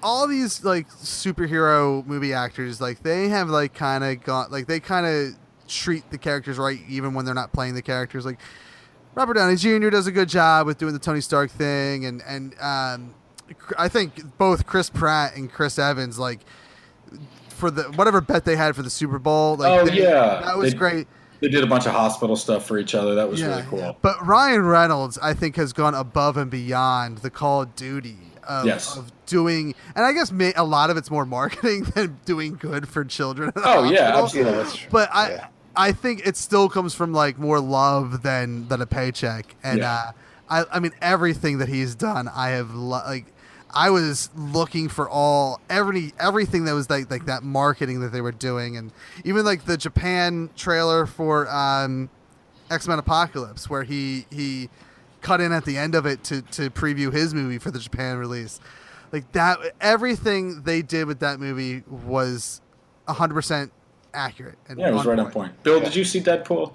all these like superhero movie actors. Like they have like kind of gone like they kind of treat the characters right even when they're not playing the characters. Like Robert Downey Jr. does a good job with doing the Tony Stark thing, and I think both Chris Pratt and Chris Evans like for the whatever bet they had for the Super Bowl. Like that was great. They did a bunch of hospital stuff for each other. That was really cool. Yeah. But Ryan Reynolds, I think, has gone above and beyond the Call of Duty of doing, and I guess a lot of it's more marketing than doing good for children. At the hospital. Absolutely. Yeah, that's true. But I think it still comes from like more love than a paycheck, and I mean everything that he's done, I have I was looking for everything that was like that marketing that they were doing, and even like the Japan trailer for X-Men Apocalypse, where he cut in at the end of it to preview his movie for the Japan release. Like that, everything they did with that movie was 100% accurate. And it was right on point. Bill, did you see Deadpool?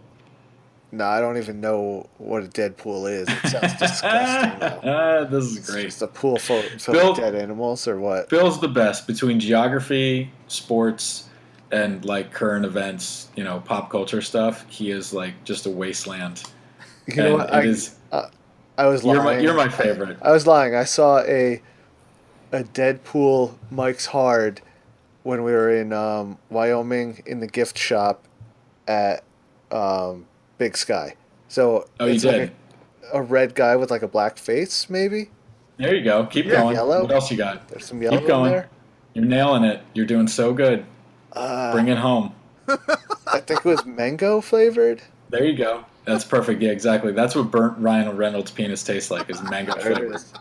No, I don't even know what a dead pool is. It sounds disgusting. Though. This is great. It's a pool full Bill- of dead animals, or what? Bill's the best between geography, sports, and like current events, pop culture stuff. He is like just a wasteland. You know what? I was lying. You're my favorite. I was lying. I saw a Deadpool Mike's Hard when we were in Wyoming in the gift shop at Big Sky. So Oh, you it's did? like a red guy with like a black face, maybe. There you go. Keep going. Yellow. What else you got? There's some yellow Keep going. in there. You're nailing it. You're doing so good. Bring it home. I think it was mango flavored. There you go. That's perfect. Yeah, exactly. That's what burnt Ryan Reynolds' penis tastes like, is mango There it flavor. is.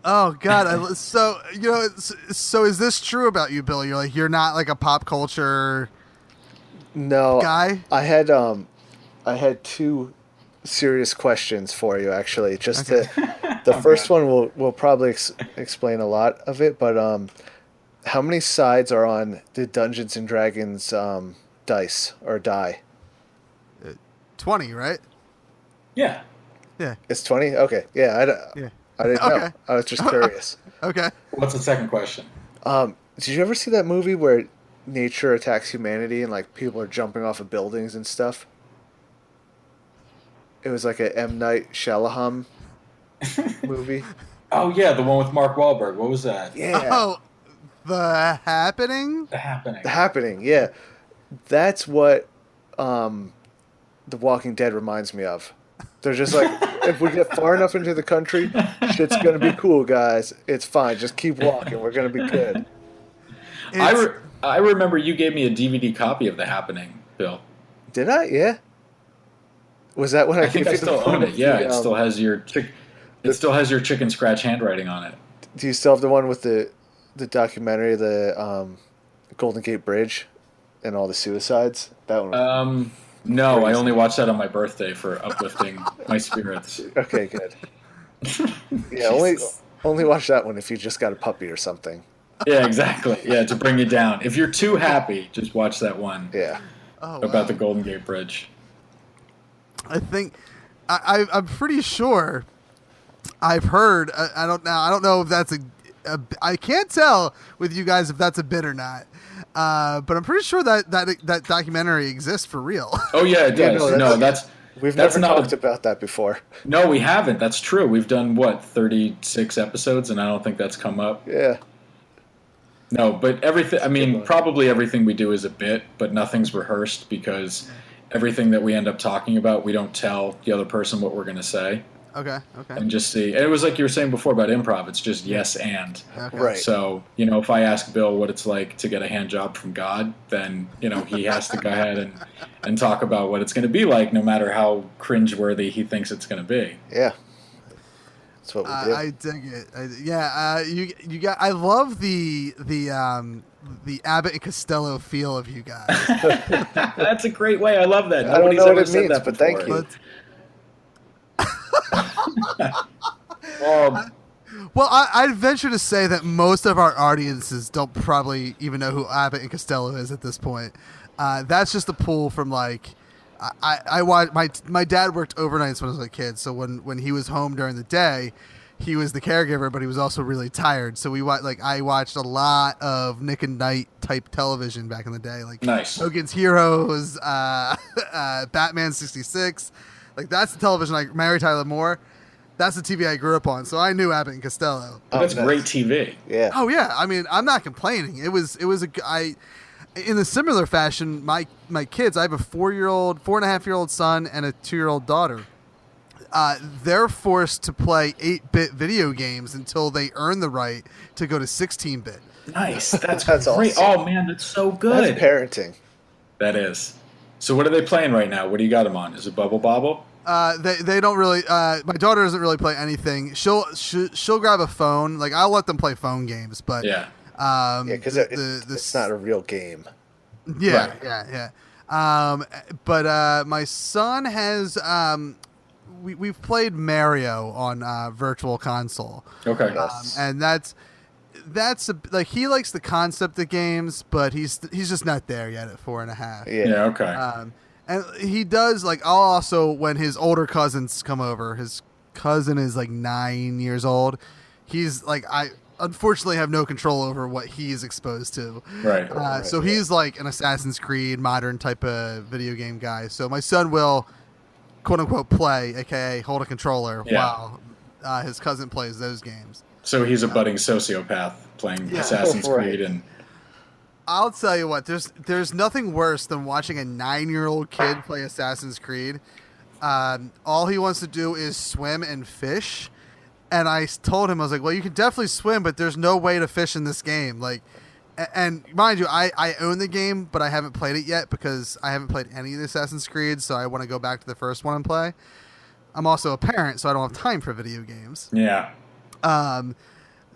Oh God! So so is this true about you, Bill? You're not like a pop culture No, guy. I had two serious questions for you, actually. Just the first one will probably explain a lot of it, but how many sides are on the Dungeons and Dragons dice or die? 20, right? Yeah. Yeah. It's 20. Okay, yeah, I didn't know. Okay. I was just curious. Okay. What's the second question? Did you ever see that movie where nature attacks humanity and like people are jumping off of buildings and stuff? It was like a M. Night Shyamalan movie. Oh, yeah, the one with Mark Wahlberg. What was that? Yeah. Oh, The Happening. The Happening. The Happening, yeah. That's what The Walking Dead reminds me of. They're just like, if we get far enough into the country, shit's going to be cool, guys. It's fine. Just keep walking. We're going to be good. I remember you gave me a DVD copy of The Happening, Bill. Did I? Yeah. Was that when I I think gave I you the still one own it. with Yeah, the, it still has your chicken scratch handwriting on it. Do you still have the one with the documentary, the Golden Gate Bridge and all the suicides? That one. No, Crazy. I only watched that on my birthday for uplifting my spirits. Okay, good. Yeah, only watch that one if you just got a puppy or something. Yeah, exactly. Yeah, to bring you down. If you're too happy, just watch that one Yeah. Oh, about wow. the Golden Gate Bridge. I think I'm pretty sure I've heard. I don't know if that's I can't tell with you guys if that's a bit or not. But I'm pretty sure that documentary exists for real. Oh yeah, it Yeah, does. no, No, that's We've that's never not talked about that before. No, we haven't. That's true. We've done 36 episodes, and I don't think that's come up. Yeah. No, but everything. I mean, one. probably everything we do is a bit, but nothing's rehearsed because everything that we end up talking about, we don't tell the other person what we're going to say. Okay. Okay. and just see. And it was like you were saying before about improv. It's just yes and. Okay. Right. So, if I ask Bill what it's like to get a hand job from God, then, he has to go ahead and talk about what it's going to be like, no matter how cringeworthy he thinks it's going to be. Yeah. That's what we do. I dig it. You got. I love the Abbott and Costello feel of you guys. That's a great way. I love that. I don't Nobody's know what ever it said means, that but before. thank you. Well, I'd venture to say that most of our audiences don't probably even know who Abbott and Costello is at this point. That's just a pull from like. I watched my dad worked overnights when I was a kid, so when he was home during the day, he was the caregiver, but he was also really tired. So I watched a lot of Nick and Knight type television back in the day, like Nice. Hogan's Heroes, Batman '66. Like that's the television. Like Mary Tyler Moore, that's the TV I grew up on. So I knew Abbott and Costello. That's nice. great TV. Yeah. Oh yeah, I mean I'm not complaining. It was in a similar fashion, my kids, I have a 4.5-year-old son and a 2-year-old daughter. They're forced to play 8-bit video games until they earn the right to go to 16-bit. Nice. That's That's great. awesome. Oh, man, that's so good. That's parenting. That is. So what are they playing right now? What do you got them on? Is it Bubble Bobble? They don't really. My daughter doesn't really play anything. She'll grab a phone. Like I'll let them play phone games, but Yeah. Yeah, because it's not a real game. Yeah, Right. yeah. But my son has we've played Mario on Virtual Console, Okay. Yes. and like he likes the concept of games, but he's just not there yet at 4.5. Yeah. Yeah, okay. And he does like I'll also when his older cousins come over. His cousin is like 9 years old. He's like I unfortunately have no control over what he's exposed to. Right. So he's like an Assassin's Creed modern type of video game guy. So my son will quote unquote play, aka hold a controller Yeah. while his cousin plays those games. So he's a budding sociopath playing Yeah. Assassin's Right. Creed and I'll tell you what, there's nothing worse than watching a 9-year-old kid play Assassin's Creed. All he wants to do is swim and fish. And I told him, I was like, well, you can definitely swim, but there's no way to fish in this game. Like, and mind you, I own the game, but I haven't played it yet because I haven't played any of the Assassin's Creed, so I want to go back to the first one and play. I'm also a parent, so I don't have time for video games. yeah.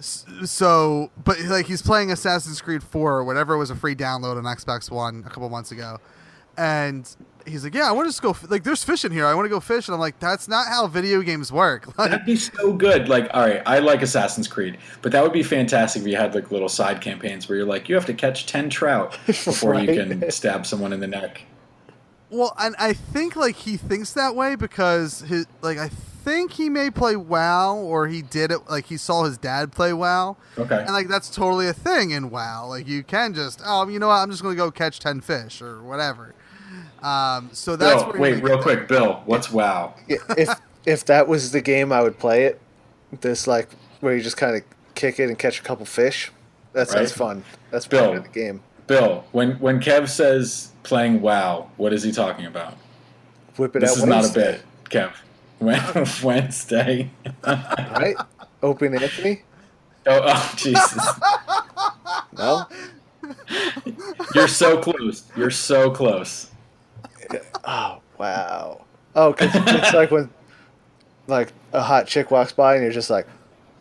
So, but like he's playing Assassin's Creed 4 or whatever was a free download on Xbox One a couple months ago, and he's like, "Yeah, I want to just go. Like, there's fish in here. I want to go fish." And I'm like, "That's not how video games work." Like, That'd be so good. Like, all right, I like Assassin's Creed, but that would be fantastic if you had like little side campaigns where you're like, you have to catch 10 trout before you can stab someone in the neck. well, and I think like he thinks that way because I think he may play WoW or he did it like he saw his dad play WoW. Okay. And like that's totally a thing in WoW. Like you can just you know what, I'm just gonna go catch 10 fish or whatever. So that's Bill, where wait, real quick, Bill, what's WoW? If that was the game, I would play it. This like where you just kind of kick it and catch a couple fish. That sounds Right. fun. That's Bill. part of the game. Bill, when Kev says playing WoW, what is he talking about? Whip it This out. is not a Wednesday, bit, Kev. Wednesday. right? Open Anthony? Oh, Jesus. No. You're so close. You're so close. Oh wow. Oh, 'cause it's like when like a hot chick walks by and you're just like,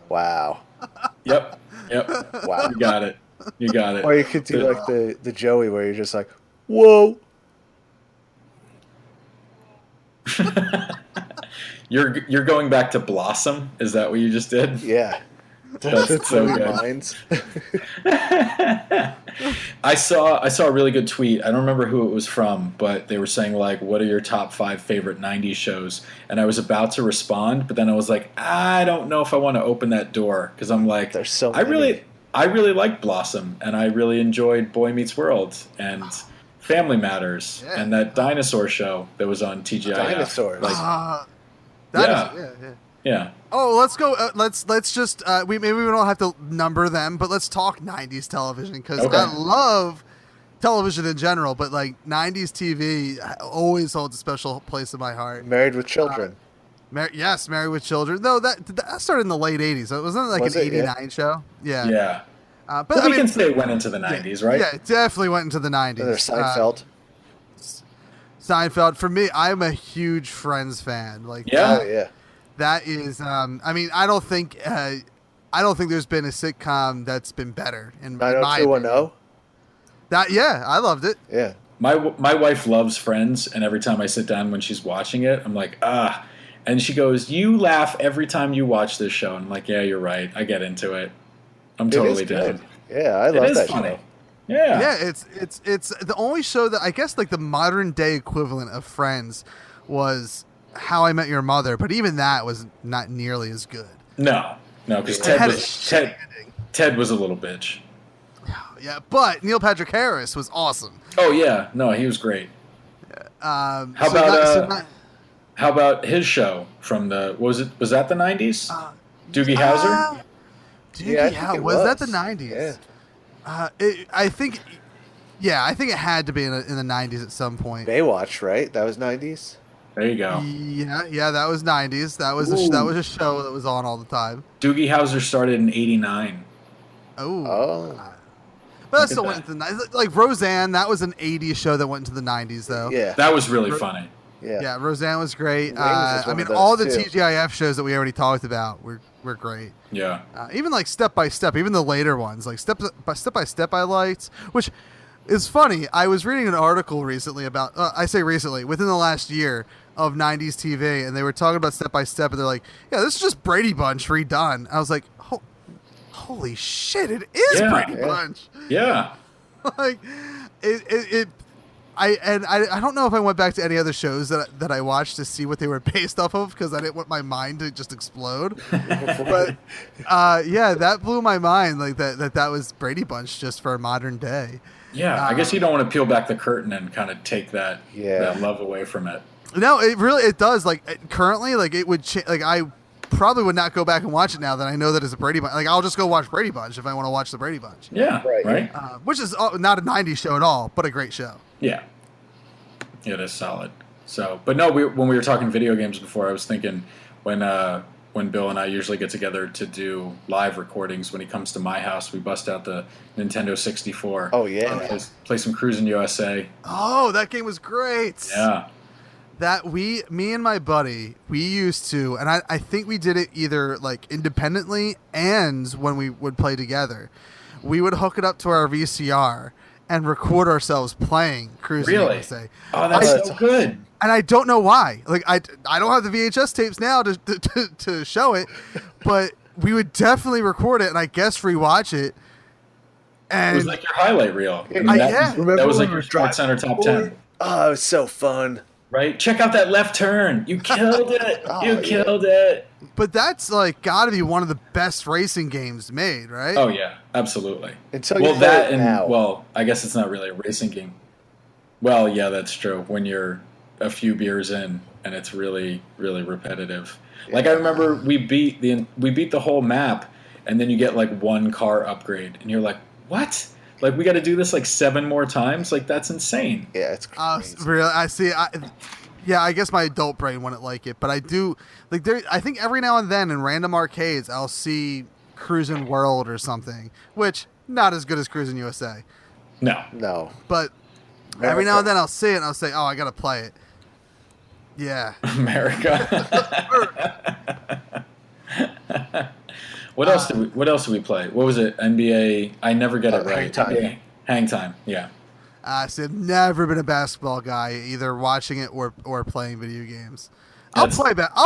wow, Yep. wow. You got it. You got it. Or you could do like the Joey where you're just like, whoa. You're going back to Blossom? Is that what you just did? Yeah. That's so Blue good. minds. I saw a really good tweet. I don't remember who it was from, but they were saying like, "What are your top 5 favorite '90s shows?" And I was about to respond, but then I was like, I don't know if I want to open that door because I'm like, There's so I many. really liked Blossom, and I really enjoyed Boy Meets World and Family Matters Yeah. and that dinosaur show that was on TGIF. Dinosaurs. Like, that Yeah. is, yeah. yeah. Oh, let's go. Let's just maybe we don't have to number them, but let's talk '90s television because Okay. I love television in general, but like '90s TV always holds a special place in my heart. Married with Children. Yes, Married with Children. No, that started in the late '80s. So it wasn't like Was an it? Yeah. '89 show. Yeah. Yeah. But Well, I we mean, can say it went into the 90s, right? yeah, it definitely went into the '90s. And there's Seinfeld. Seinfeld. For me, I'm a huge Friends fan. Like, Yeah? Oh yeah. that is. I mean, I don't think there's been a sitcom that's been better in my opinion. 90210. That yeah, I loved it. Yeah. My wife loves Friends, and every time I sit down when she's watching it, I'm like, ah. And she goes, "You laugh every time you watch this show." And I'm like, "Yeah, you're right. I get into it. I'm totally it is good. down." Yeah, I It love is that funny. show. Yeah. Yeah, it's the only show that I guess like the modern day equivalent of Friends was How I Met Your Mother, but even that was not nearly as good. No, because It had a Ted was a little bitch. Yeah, but Neil Patrick Harris was awesome. Oh yeah, no, he was great. How How about his show from the was that the 90s? Doogie Howser? Yeah, I think it was that the was. 90s? Yeah. I think it had to be in the 90s at some point. Baywatch, right? That was 90s. There you go. Yeah, that was 90s. That was a show that was on all the time. Doogie Howser started in '89. Oh. But that Look still at went into the 90s. Like Roseanne, that was an 80s show that went into the 90s, though. Yeah. That was really funny. Yeah. Yeah, Roseanne was great. Wings is I one mean, of those, all the too. TGIF shows that we already talked about were great. Yeah. Even like Step by Step, even the later ones, like Step by Step, I liked. Which is funny. I was reading an article recently about, I say recently, within the last year of 90s TV, and they were talking about Step by Step, and they're like, yeah, this is just Brady Bunch redone. I was like, holy shit, it is Yeah. Brady Yeah. Bunch. Yeah. Like I don't know if I went back to any other shows that I watched to see what they were based off of, because I didn't want my mind to just explode. But yeah, that blew my mind. Like that was Brady Bunch just for modern day. Yeah. I guess you don't want to peel back the curtain and kind of take that love away from it. No, it does. Like currently, like it would like I probably would not go back and watch it now that I know that it's a Brady Bunch. Like I'll just go watch Brady Bunch if I want to watch the Brady Bunch. Yeah. Right. Which is not a 90s show at all, but a great show. Yeah. It is solid. So, but no, when we were talking video games before, I was thinking when Bill and I usually get together to do live recordings, when he comes to my house, we bust out the Nintendo 64. Oh, yeah. Play some Cruisin' USA. Oh, that game was great. Yeah. Me and my buddy, we used to, and I think we did it either like independently and when we would play together, we would hook it up to our VCR and record ourselves playing Cruising Really? USA. Oh, that's so good. And I don't know why. Like I don't have the VHS tapes now to show it, but we would definitely record it and I guess rewatch it. And It was like your highlight reel. I mean, yeah. that was like your Sports Center top 10. Oh, it was so fun. Right? Check out that left turn. You killed it. You killed it. But that's like got to be one of the best racing games made, right? Oh, yeah. Absolutely. Until you Well, play that it and, now. well, I guess it's not really a racing game. Well, yeah, that's true. When you're a few beers in and it's really, really repetitive. Like I remember we beat the whole map and then you get like one car upgrade and you're like, what? Like we got to do this like 7 more times? Like that's insane. Yeah, it's crazy. Really, I see. I guess my adult brain wouldn't like it, but I do like there. I think every now and then in random arcades, I'll see Cruisin' World or something, which not as good as Cruisin' USA, No. but every now and then I'll see it and I'll say, "Oh, I gotta play it." Yeah. America. What else did we play? What was it? NBA. I never get it right. Hang Time. NBA. Hang Time. Yeah. So I've never been a basketball guy, either watching it or playing video games. I'll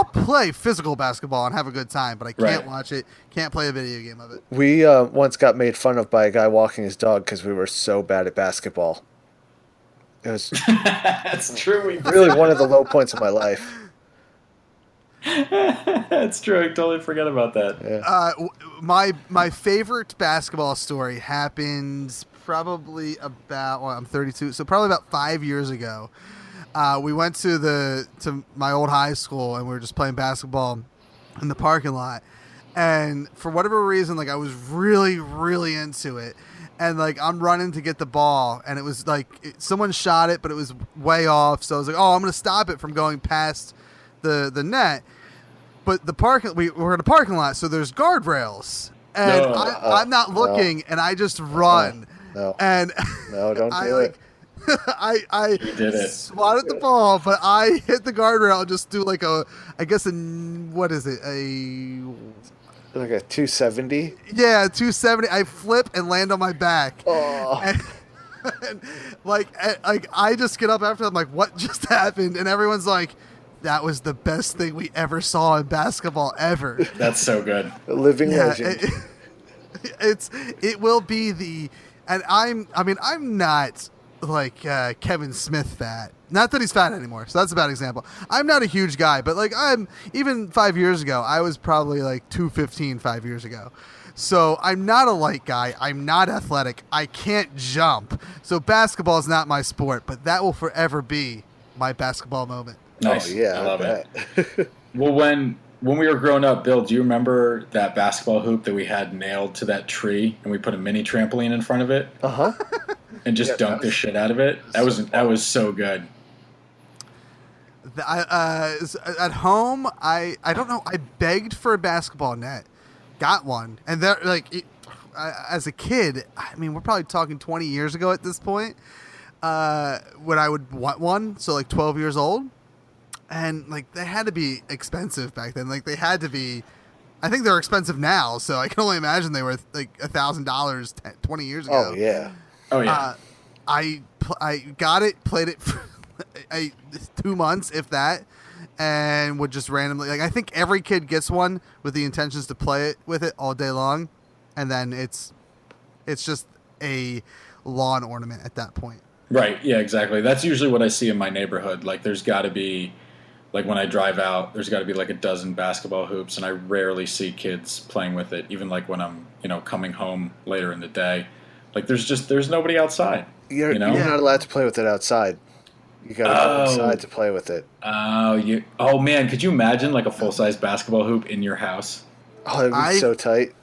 play physical basketball and have a good time, but I can't Right. watch it. Can't play a video game of it. We once got made fun of by a guy walking his dog because we were so bad at basketball. It was That's true. really one of the low points of my life. That's true. I totally forgot about that. My favorite basketball story happened probably about I'm 32, so probably about 5 years ago. We went to my old high school and we were just playing basketball in the parking lot. And for whatever reason, like I was really, really into it. And like I'm running to get the ball, and it was like someone shot it, but it was way off. So I was like, "Oh, I'm gonna stop it from going past the net." but the we're in a parking lot, so there's guardrails, and I'm not looking, and I just run, No. and No, don't I do it. I You did it. swatted the ball, but I hit the guardrail and just do like what is it? Like a 270. Yeah, 270. I flip and land on my back. Oh. And like I just get up after. I'm like, what just happened? And everyone's like, that was the best thing we ever saw in basketball ever. That's so good. A living legend. It will be the, and I'm not like Kevin Smith fat. Not that he's fat anymore, so that's a bad example. I'm not a huge guy, but like even 5 years ago, I was probably like 215 5 years ago. So I'm not a light guy. I'm not athletic. I can't jump. So basketball is not my sport, but that will forever be my basketball moment. Nice. Oh, yeah. I love bet. it. Well, when we were growing up, Bill, do you remember that basketball hoop that we had nailed to that tree, and we put a mini trampoline in front of it? Uh-huh. And just dunked the shit out of it? That was so good. At home, I don't know. I begged for a basketball net, got one, and there as a kid, I mean, we're probably talking 20 years ago at this point, when I would want one. So like 12 years old, and like they had to be expensive back then. Like they had to be. I think they're expensive now, so I can only imagine they were like $1,000 20 years ago. Oh, yeah. Oh, yeah. I got it, played it for 2 months, if that, and would just randomly, like, I think every kid gets one with the intentions to play it with it all day long, and then it's just a lawn ornament at that point. Right. Yeah, exactly. That's usually what I see in my neighborhood. Like, there's got to be, like, when I drive out, there's got to be like a dozen basketball hoops, and I rarely see kids playing with it, even like when I'm, coming home later in the day. Like, there's nobody outside. You're not allowed to play with it outside. You got to go inside to play with it. Oh, man, could you imagine like a full-size basketball hoop in your house? Oh, that'd be so tight.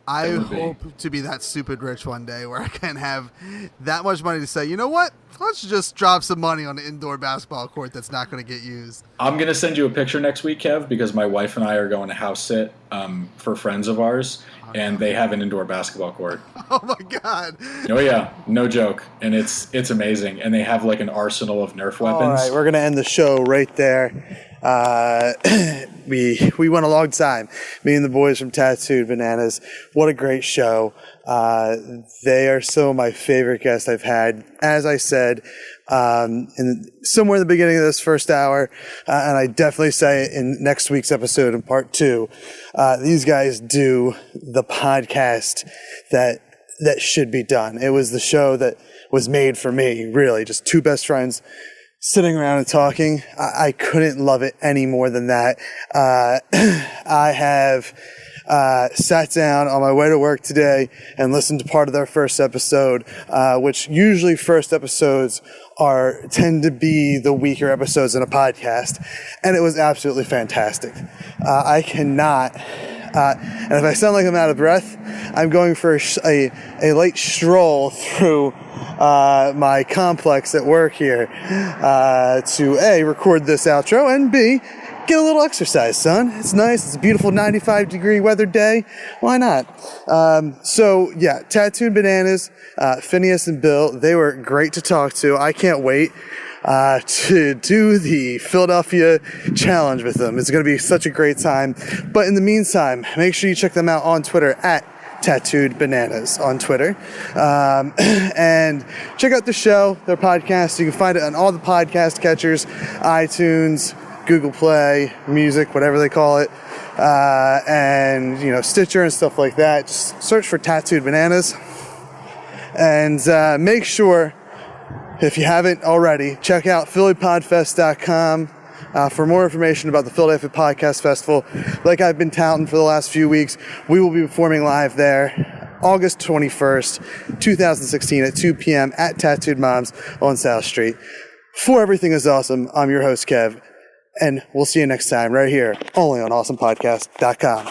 I hope to be that stupid rich one day where I can have that much money to say, you know what? Let's just drop some money on an indoor basketball court that's not going to get used. I'm going to send you a picture next week, Kev, because my wife and I are going to house sit for friends of ours, and they have an indoor basketball court. Oh, my God. Oh, yeah. No joke. And it's amazing. And they have like an arsenal of Nerf weapons. All right, we're going to end the show right there. We went a long time, me and the boys from Tattooed Bananas. What a great show. They are some of my favorite guests I've had. As I said, somewhere in the beginning of this first hour, and I definitely say it in next week's episode in part 2, these guys do the podcast that should be done. It was the show that was made for me, really, just two best friends sitting around and talking. I couldn't love it any more than that. I have sat down on my way to work today and listened to part of their first episode, which usually first episodes tend to be the weaker episodes in a podcast, and it was absolutely fantastic. I cannot, and if I sound like I'm out of breath, I'm going for a light stroll through my complex at work here to A, record this outro, and B, get a little exercise, son. It's nice. It's a beautiful 95-degree weather day. Why not? So, yeah, Tattooed Bananas, Finnius and Bill, they were great to talk to. I can't wait to do the Philadelphia Challenge with them. It's going to be such a great time. But in the meantime, make sure you check them out on Twitter at Tattooed Bananas on Twitter. And check out the show, their podcast. You can find it on all the podcast catchers, iTunes, Google Play, Music, whatever they call it, and Stitcher and stuff like that. Just search for Tattooed Bananas, and make sure, if you haven't already, check out phillypodfest.com for more information about the Philadelphia Podcast Festival. Like I've been touting for the last few weeks, we will be performing live there August 21st, 2016 at 2 p.m. at Tattooed Moms on South Street. For Everything is Awesome, I'm your host, Kev. And we'll see you next time right here, only on awesomepodcast.com.